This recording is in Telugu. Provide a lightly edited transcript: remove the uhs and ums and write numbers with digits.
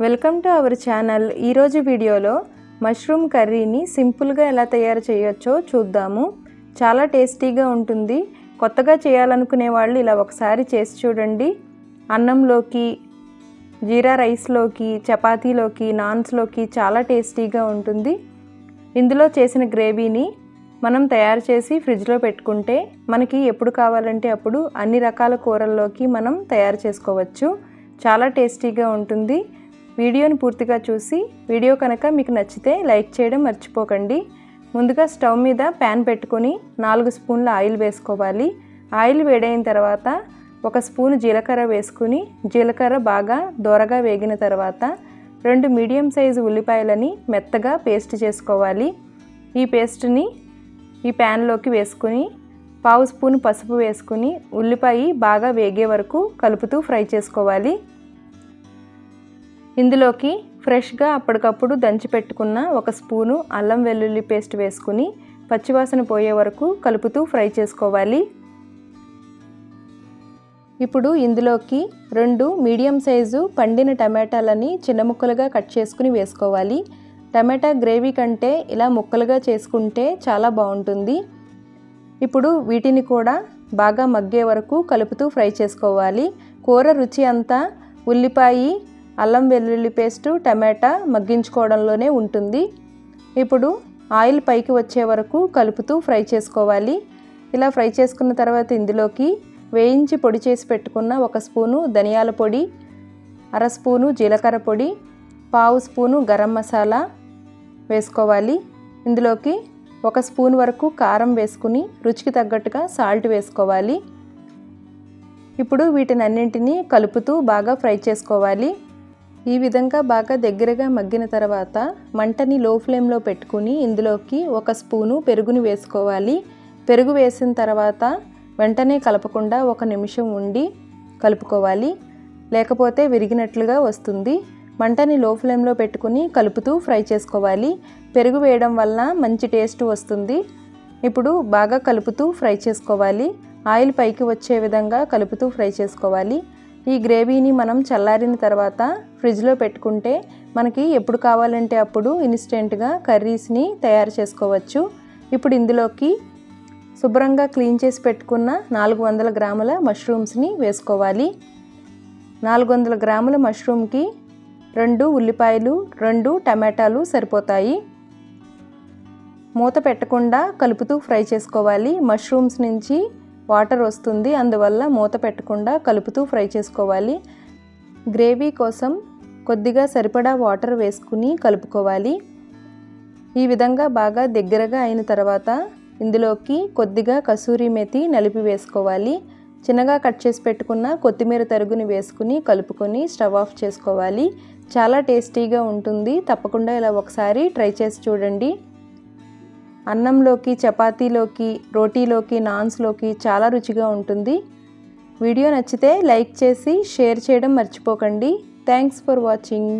Welcome to our channel. ఈరోజు వీడియోలో మష్రూమ్ కర్రీని సింపుల్గా ఎలా తయారు చేయొచ్చో చూద్దాము. చాలా టేస్టీగా ఉంటుంది. కొత్తగా చేయాలనుకునే వాళ్ళు ఇలా ఒకసారి చేసి చూడండి. అన్నంలోకి, జీరా రైస్లోకి, చపాతీలోకి, నాన్స్లోకి చాలా టేస్టీగా ఉంటుంది. ఇందులో చేసిన గ్రేవీని మనం తయారు చేసి ఫ్రిడ్జ్లో పెట్టుకుంటే మనకి ఎప్పుడు కావాలంటే అప్పుడు అన్ని రకాల కూరల్లోకి మనం తయారు చేసుకోవచ్చు. చాలా టేస్టీగా ఉంటుంది. వీడియోని పూర్తిగా చూసి వీడియో కనుక మీకు నచ్చితే లైక్ చేయడం మర్చిపోకండి. ముందుగా స్టవ్ మీద ప్యాన్ పెట్టుకొని 4 స్పూన్ల ఆయిల్ వేసుకోవాలి. ఆయిల్ వేడైన తర్వాత 1 స్పూన్ జీలకర్ర వేసుకుని జీలకర్ర బాగా దోరగా వేగిన తర్వాత 2 మీడియం సైజు ఉల్లిపాయలని మెత్తగా పేస్ట్ చేసుకోవాలి. ఈ పేస్ట్ని ఈ ప్యాన్లోకి వేసుకుని 1/2 స్పూన్ పసుపు వేసుకుని ఉల్లిపాయ బాగా వేగే వరకు కలుపుతూ ఫ్రై చేసుకోవాలి. ఇందులోకి ఫ్రెష్గా అప్పటికప్పుడు దంచి పెట్టుకున్న 1 స్పూను అల్లం వెల్లుల్లి పేస్ట్ వేసుకుని పచ్చివాసన పోయే వరకు కలుపుతూ ఫ్రై చేసుకోవాలి. ఇప్పుడు ఇందులోకి 2 మీడియం సైజు పండిన టమాటాలని చిన్న ముక్కలుగా కట్ చేసుకుని వేసుకోవాలి. టమాటా గ్రేవీ కంటే ఇలా ముక్కలుగా చేసుకుంటే చాలా బాగుంటుంది. ఇప్పుడు వీటిని కూడా బాగా మగ్గే వరకు కలుపుతూ ఫ్రై చేసుకోవాలి. కూర రుచి అంతా ఉల్లిపాయ, అల్లం వెల్లుల్లి పేస్టు, టమాటా మగ్గించుకోవడంలోనే ఉంటుంది. ఇప్పుడు ఆయిల్ పైకి వచ్చే వరకు కలుపుతూ ఫ్రై చేసుకోవాలి. ఇలా ఫ్రై చేసుకున్న తర్వాత ఇందులోకి వేయించి పొడి చేసి పెట్టుకున్న 1 స్పూను ధనియాల పొడి, 1/2 స్పూను జీలకర్ర పొడి, 1/2 స్పూను గరం మసాలా వేసుకోవాలి. ఇందులోకి 1 స్పూన్ వరకు కారం వేసుకుని రుచికి తగ్గట్టుగా సాల్ట్ వేసుకోవాలి. ఇప్పుడు వీటినన్నింటినీ కలుపుతూ బాగా ఫ్రై చేసుకోవాలి. ఈ విధంగా బాగా దగ్గరగా మగ్గిన తర్వాత మంటని లో ఫ్లేమ్లో పెట్టుకుని ఇందులోకి 1 స్పూను పెరుగుని వేసుకోవాలి. పెరుగు వేసిన తర్వాత వెంటనే కలపకుండా 1 నిమిషం ఉండి కలుపుకోవాలి, లేకపోతే విరిగినట్లుగా వస్తుంది. మంటని లో ఫ్లేమ్లో పెట్టుకుని కలుపుతూ ఫ్రై చేసుకోవాలి. పెరుగు వేయడం వల్ల మంచి టేస్ట్ వస్తుంది. ఇప్పుడు బాగా కలుపుతూ ఫ్రై చేసుకోవాలి. ఆయిల్ పైకి వచ్చే విధంగా కలుపుతూ ఫ్రై చేసుకోవాలి. ఈ గ్రేవీని మనం చల్లారిన తర్వాత ఫ్రిడ్జ్లో పెట్టుకుంటే మనకి ఎప్పుడు కావాలంటే అప్పుడు ఇన్స్టెంట్గా కర్రీస్ని తయారు చేసుకోవచ్చు. ఇప్పుడు ఇందులోకి శుభ్రంగా క్లీన్ చేసి పెట్టుకున్న 400 గ్రాముల మష్రూమ్స్ని వేసుకోవాలి. 400 గ్రాముల మష్రూమ్కి 2 ఉల్లిపాయలు, 2 టమాటాలు సరిపోతాయి. మూత పెట్టకుండా కలుపుతూ ఫ్రై చేసుకోవాలి. మష్రూమ్స్ నుంచి వాటర్ వస్తుంది, అందువల్ల మూత పెట్టకుండా కలుపుతూ ఫ్రై చేసుకోవాలి. గ్రేవీ కోసం కొద్దిగా సరిపడా వాటర్ వేసుకుని కలుపుకోవాలి. ఈ విధంగా బాగా దగ్గరగా అయిన తర్వాత ఇందులోకి కొద్దిగా కసూరి మేతి నలిపి వేసుకోవాలి. చిన్నగా కట్ చేసి పెట్టుకున్న కొత్తిమీర తరుగుని వేసుకుని కలుపుకొని స్టవ్ ఆఫ్ చేసుకోవాలి. చాలా టేస్టీగా ఉంటుంది. తప్పకుండా ఇలా ఒకసారి ట్రై చేసి చూడండి. అన్నంలోకి, చపాతీలోకి, రోటీలోకి, నాన్స్లోకి చాలా రుచిగా ఉంటుంది. వీడియో నచ్చితే లైక్ చేసి షేర్ చేయడం మర్చిపోకండి. Thanks for watching.